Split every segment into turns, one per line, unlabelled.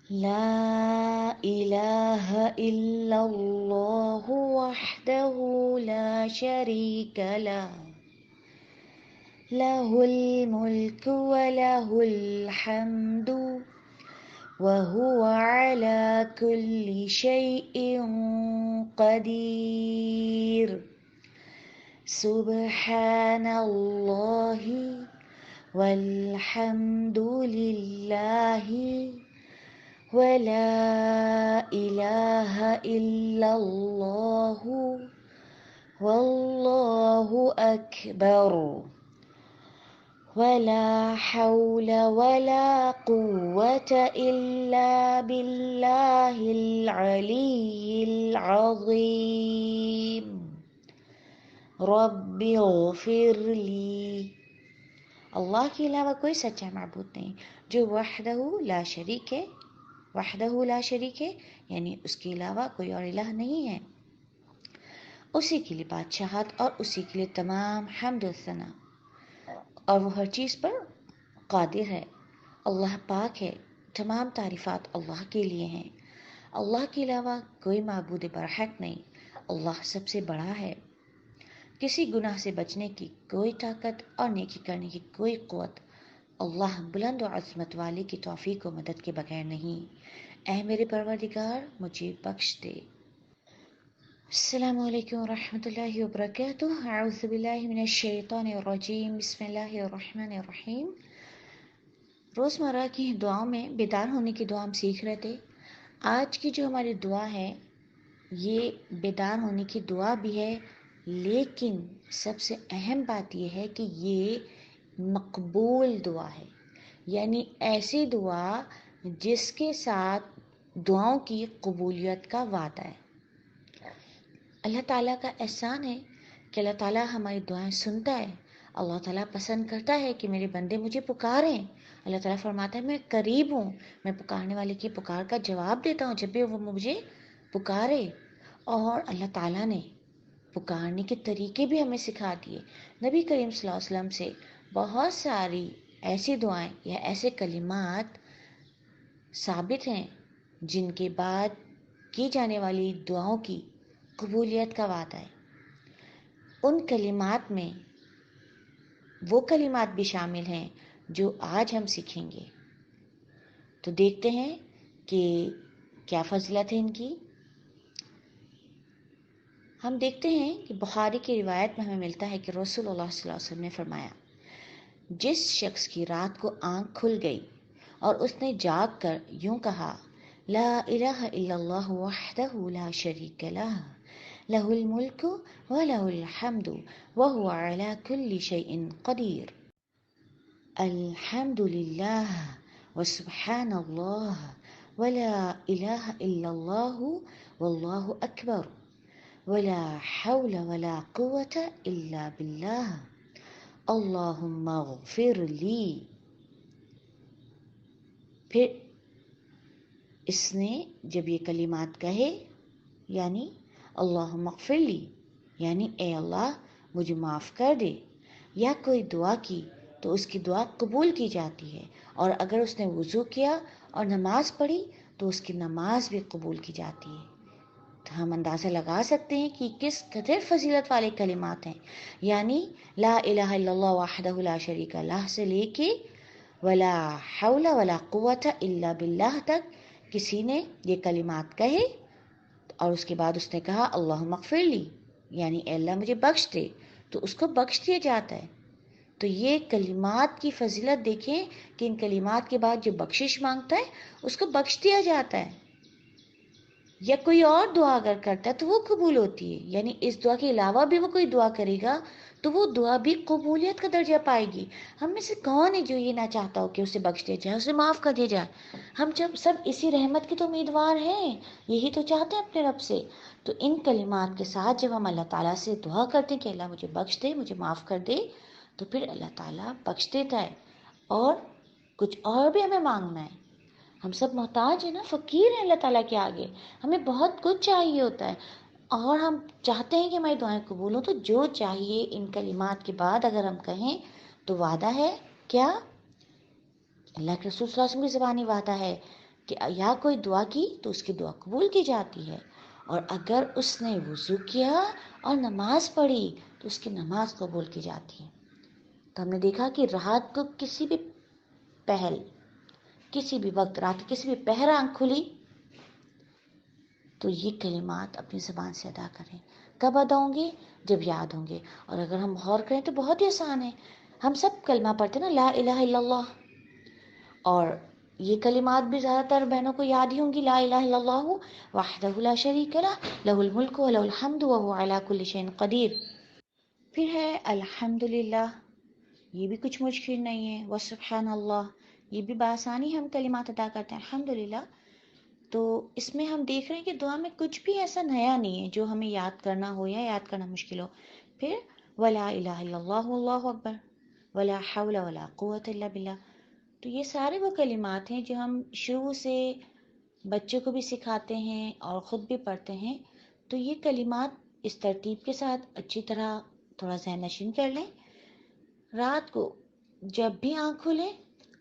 لا إله إلا الله وحده لا شريك له له الملك وله الحمد وهو على كل شيء قدير سبحان الله والحمد لله ولا إله إلا الله والله أكبر ولا حول ولا قوة إلا بالله العلي العظيم رب اغفر لی۔ اللہ کے علاوہ کوئی سچا معبود نہیں جو وحدہ لا شریک ہے، وحدہ لا شریک ہے یعنی اس کے علاوہ کوئی اور الہ نہیں ہے، اسی کے لیے بادشاہت اور اسی کے لیے تمام حمد و ثنا، اور وہ ہر چیز پر قادر ہے۔ اللہ پاک ہے، تمام تعریفات اللہ کے لیے ہیں، اللہ کے علاوہ کوئی معبود برحق نہیں، اللہ سب سے بڑا ہے۔ کسی گناہ سے بچنے کی کوئی طاقت اور نیکی کرنے کی کوئی قوت اللہ بلند و عظمت والے کی توفیق و مدد کے بغیر نہیں۔ اے میرے پروردگار مجھے بخش دے۔ السلام علیکم ورحمۃ اللہ وبرکاتہ۔ اعوذ باللہ من الشیطان الرجیم، بسم اللہ الرحمن الرحیم۔ روزمرہ کی دعاؤں میں بیدار ہونے کی دعا ہم سیکھ رہے تھے۔ آج کی جو ہماری دعا ہے یہ بیدار ہونے کی دعا بھی ہے، لیکن سب سے اہم بات یہ ہے کہ یہ مقبول دعا ہے، یعنی ایسی دعا جس کے ساتھ دعاؤں کی قبولیت کا وعدہ ہے۔ اللہ تعالیٰ کا احسان ہے کہ اللہ تعالیٰ ہماری دعائیں سنتا ہے۔ اللہ تعالیٰ پسند کرتا ہے کہ میرے بندے مجھے پکاریں۔ اللہ تعالیٰ فرماتا ہے میں قریب ہوں، میں پکارنے والے کی پکار کا جواب دیتا ہوں جب بھی وہ مجھے پکارے۔ اور اللہ تعالیٰ نے پکارنے کے طریقے بھی ہمیں سکھا دیے۔ نبی کریم صلی اللہ علیہ وسلم سے بہت ساری ایسی دعائیں یا ایسے کلمات ثابت ہیں جن کے بعد کی جانے والی دعاؤں کی قبولیت کا وعدہ ہے۔ ان کلمات میں وہ کلمات بھی شامل ہیں جو آج ہم سیکھیں گے، تو دیکھتے ہیں کہ کیا فضیلت ہے ان کی۔ ہم دیکھتے ہیں کہ بخاری کی روایت میں ہمیں ملتا ہے کہ رسول اللہ صلی اللہ علیہ وسلم نے فرمایا، جس شخص کی رات کو آنکھ کھل گئی اور اس نے جاگ کر یوں کہا، لا الہ الا اللہ وحدہ لا شریک لہ لہ الملک ولہ الحمد وہو علی کل شیء قدیر، الحمد للہ وسبحان اللہ ولا الہ الا اللہ واللہ اکبر ولا حول ولا قوة الا باللہ اللہم اغفر لی۔ پھر اس نے جب یہ کلمات کہے یعنی اللہم اغفر لی یعنی اے اللہ مجھے معاف کر دے، یا کوئی دعا کی تو اس کی دعا قبول کی جاتی ہے، اور اگر اس نے وضو کیا اور نماز پڑھی تو اس کی نماز بھی قبول کی جاتی ہے۔ تو ہم اندازہ لگا سکتے ہیں کہ کس قدر فضیلت والے کلمات ہیں، یعنی لا الہ الا اللہ وحدہ لا شریک لہ سے لے کے ولا حول ولا قوة الا باللہ تک کسی نے یہ کلمات کہے اور اس کے بعد اس نے کہا اللہم اغفر لی یعنی اے اللہ مجھے بخش دے، تو اس کو بخش دیا جاتا ہے۔ تو یہ کلمات کی فضیلت دیکھیں کہ ان کلمات کے بعد جو بخشش مانگتا ہے اس کو بخش دیا جاتا ہے، یا کوئی اور دعا اگر کرتا ہے تو وہ قبول ہوتی ہے، یعنی اس دعا کے علاوہ بھی وہ کوئی دعا کرے گا تو وہ دعا بھی قبولیت کا درجہ پائے گی۔ ہم میں سے کون ہے جو یہ نہ چاہتا ہو کہ اسے بخش دیا جائے، اسے معاف کر دیا جائے؟ ہم جب سب اسی رحمت کے تو امیدوار ہیں، یہی تو چاہتے ہیں اپنے رب سے۔ تو ان کلمات کے ساتھ جب ہم اللہ تعالیٰ سے دعا کرتے ہیں کہ اللہ مجھے بخش دے، مجھے معاف کر دے، تو پھر اللہ تعالیٰ بخش دیتا ہے، اور کچھ اور بھی ہمیں مانگنا ہے۔ ہم سب محتاج ہیں نا، فقیر ہیں اللہ تعالیٰ کے آگے، ہمیں بہت کچھ چاہیے ہوتا ہے، اور ہم چاہتے ہیں کہ ہماری دعائیں قبول ہوں۔ تو جو چاہیے ان کلمات کے بعد اگر ہم کہیں تو وعدہ ہے کیا؟ اللہ کے رسول صلی اللہ علیہ وسلم کی زبانی وعدہ ہے کہ یا کوئی دعا کی تو اس کی دعا قبول کی جاتی ہے، اور اگر اس نے وضو کیا اور نماز پڑھی تو اس کی نماز قبول کی جاتی ہے۔ تو ہم نے دیکھا کہ رات کو کسی بھی پہل، کسی بھی وقت، رات کی کسی بھی پہر آنکھ کھلی تو یہ کلمات اپنی زبان سے ادا کریں۔ کب ادا ہوں گے؟ جب یاد ہوں گے۔ اور اگر ہم غور کریں تو بہت ہی آسان ہے، ہم سب کلمہ پڑھتے ہیں نا، لا الہ الا اللہ، اور یہ کلمات بھی زیادہ تر بہنوں کو یاد ہی ہوں گی، لا الہ الا اللہ وحدہ لا شریک لہ لہ الملک و لہ الحمد وہو علی کل شیء قدیر۔ پھر ہے الحمدللہ، یہ بھی کچھ مشکل نہیں ہے، وسبحان اللہ، یہ بھی بآسانی ہم کلمات ادا کرتے ہیں الحمدللہ۔ تو اس میں ہم دیکھ رہے ہیں کہ دعا میں کچھ بھی ایسا نیا نہیں ہے جو ہمیں یاد کرنا ہو یا یاد کرنا مشکل ہو۔ پھر ولا الہ الا اللہ واللہ اکبر ولا حول ولا قوت الا باللہ۔ تو یہ سارے وہ کلمات ہیں جو ہم شروع سے بچوں کو بھی سکھاتے ہیں اور خود بھی پڑھتے ہیں۔ تو یہ کلمات اس ترتیب کے ساتھ اچھی طرح تھوڑا ذہن نشین کر لیں۔ رات کو جب بھی آنکھ کھلے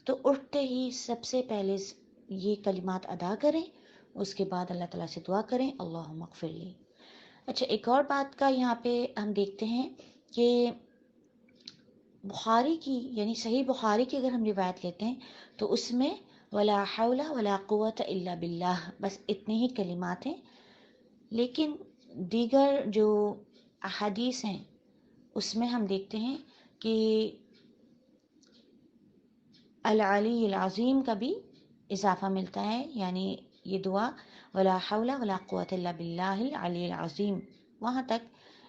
تو اٹھتے ہی سب سے پہلے یہ کلمات ادا کریں، اس کے بعد اللہ تعالیٰ سے دعا کریں اللہم اغفر لی۔ اچھا، ایک اور بات کا یہاں پہ ہم دیکھتے ہیں کہ بخاری کی، یعنی صحیح بخاری کی اگر ہم روایت لیتے ہیں تو اس میں ولا حول ولا قوت الا باللہ، بس اتنے ہی کلمات ہیں۔ لیکن دیگر جو احادیث ہیں اس میں ہم دیکھتے ہیں کہ العلی العظیم کا بھی اضافہ ملتا ہے، یعنی یہ دعا ولا حول ولا قوت الا باللہ العلی العظیم، وہاں تک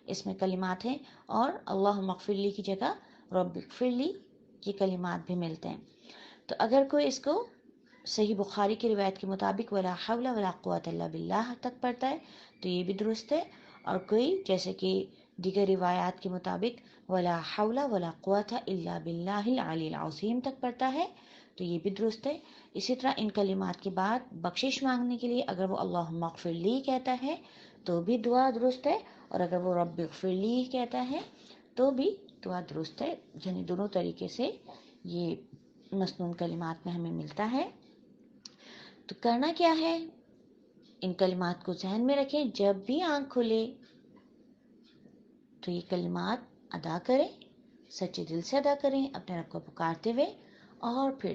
اس میں کلمات ہیں، اور اللہم اغفر لی کی جگہ رب اغفر لی یہ کلمات بھی ملتے ہیں۔ تو اگر کوئی اس کو صحیح بخاری کی روایت کے مطابق ولا حول ولا قوت الا باللہ تک پڑھتا ہے تو یہ بھی درست ہے، اور کوئی جیسے کہ دیگر روایات کے مطابق ولا حول ولا قوت الا باللہ العلی العظیم تک پڑھتا ہے تو یہ بھی درست ہے۔ اسی طرح ان کلمات کے بعد بخشش مانگنے کے لیے اگر وہ اللہم اغفر لی کہتا ہے تو بھی دعا درست ہے، اور اگر وہ رب اغفر لی کہتا ہے تو بھی دعا درست ہے، یعنی دونوں طریقے سے یہ مسنون کلمات میں ہمیں ملتا ہے۔ تو کرنا کیا ہے؟ ان کلمات کو ذہن میں رکھیں، جب بھی آنکھ کھلے تو یہ کلمات ادا کریں، سچے دل سے ادا کریں اپنے رب کو پکارتے ہوئے، اور پھر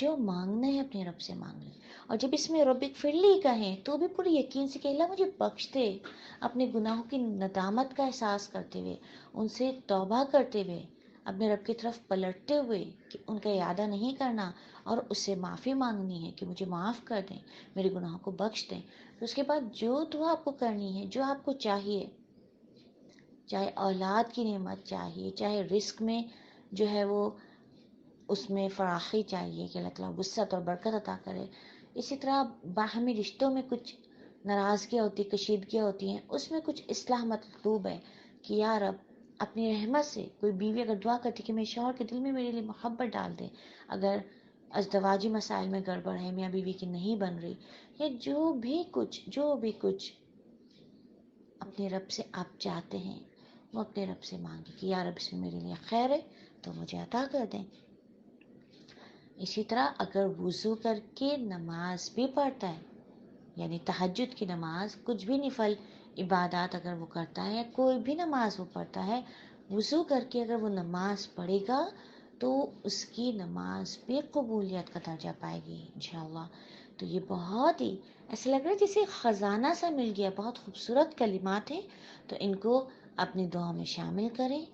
جو مانگنا ہے اپنے رب سے مانگ لیں۔ اور جب اس میں رب اغفر لی کہیں تو بھی پورے یقین سے کہ اللہ مجھے بخش دے، اپنے گناہوں کی ندامت کا احساس کرتے ہوئے، ان سے توبہ کرتے ہوئے، اپنے رب کی طرف پلٹتے ہوئے کہ ان کا ارادہ نہیں کرنا، اور اس سے معافی مانگنی ہے کہ مجھے معاف کر دیں، میرے گناہوں کو بخش دیں۔ تو اس کے بعد جو دعا آپ کو کرنی ہے، جو آپ کو چاہیے، چاہے اولاد کی نعمت چاہیے، چاہے رزق میں جو ہے وہ اس میں فراخی چاہیے کہ اللہ تعالیٰ وسعت اور برکت عطا کرے، اسی طرح باہمی رشتوں میں کچھ ناراضگیاں ہوتی، کشیدگیاں ہوتی ہیں، اس میں کچھ اصلاح مطلوب ہے کہ یا رب اپنی رحمت سے، کوئی بیوی اگر دعا کرتی کہ میرے شوہر کے دل میں میرے لیے محبت ڈال دے، اگر ازدواجی مسائل میں گڑبڑ ہے، میاں بیوی کی نہیں بن رہی، یا جو بھی کچھ اپنے رب سے آپ چاہتے ہیں وہ اپنے رب سے مانگے کہ یا رب اس میں میرے لیے خیر ہے تو مجھے عطا کر دیں۔ اسی طرح اگر وضو کر کے نماز بھی پڑھتا ہے، یعنی تہجد کی نماز، کچھ بھی نفل عبادات اگر وہ کرتا ہے، کوئی بھی نماز وہ پڑھتا ہے، وضو کر کے اگر وہ نماز پڑھے گا تو اس کی نماز بھی قبولیت کا درجہ پائے گی انشاءاللہ۔ تو یہ بہت ہی ایسا لگ رہا ہے جیسے خزانہ سا مل گیا، بہت خوبصورت کلمات ہیں، تو ان کو اپنی دعا میں شامل کریں۔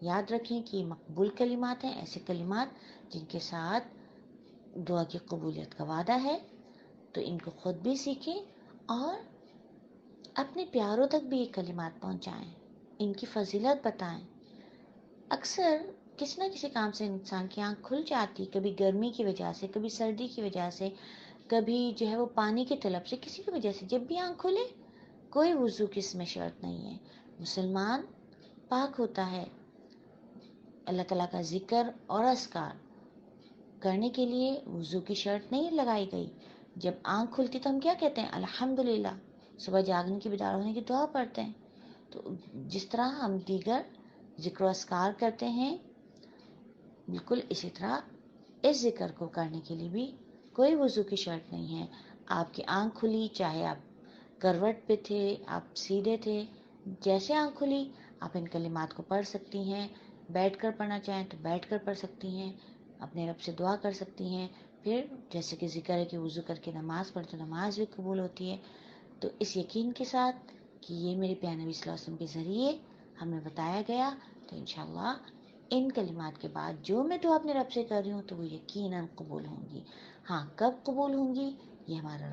یاد رکھیں کہ یہ مقبول کلمات ہیں، ایسے کلمات جن کے ساتھ دعا کی قبولیت کا وعدہ ہے، تو ان کو خود بھی سیکھیں اور اپنے پیاروں تک بھی یہ کلمات پہنچائیں، ان کی فضیلت بتائیں۔ اکثر کسی نہ کسی کام سے انسان کی آنکھ کھل جاتی، کبھی گرمی کی وجہ سے، کبھی سردی کی وجہ سے، کبھی جو ہے وہ پانی کی طلب سے، کسی کی وجہ سے جب بھی آنکھ کھلے کوئی وضو کی اس میں شرط نہیں ہے، مسلمان پاک ہوتا ہے، اللہ تعالیٰ کا ذکر اور اذکار کرنے کے لیے وضو کی شرط نہیں لگائی گئی۔ جب آنکھ کھلتی تو ہم کیا کہتے ہیں؟ الحمدللہ، صبح جاگنے کی بیدار ہونے کی دعا پڑھتے ہیں۔ تو جس طرح ہم دیگر ذکر و اذکار کرتے ہیں، بالکل اسی طرح اس ذکر کو کرنے کے لیے بھی کوئی وضو کی شرط نہیں ہے. آپ کی آنکھ کھلی، چاہے آپ کروٹ پہ تھے، آپ سیدھے تھے، جیسے آنکھ کھلی آپ ان کلمات کو پڑھ سکتی ہیں. بیٹھ کر پڑھنا چاہیں تو بیٹھ کر پڑھ سکتی ہیں، اپنے رب سے دعا کر سکتی ہیں. پھر جیسے کہ ذکر ہے کہ وضو کر کے نماز پڑھ تو نماز بھی قبول ہوتی ہے. تو اس یقین کے ساتھ کہ یہ میرے پیارے نبی صلی اللہ علیہ وسلم کے ذریعے ہمیں بتایا گیا، تو انشاءاللہ ان کلمات کے بعد جو میں دعا اپنے رب سے کر رہی ہوں تو وہ یقیناً قبول ہوں گی. ہاں، کب قبول ہوں گی یہ ہمارا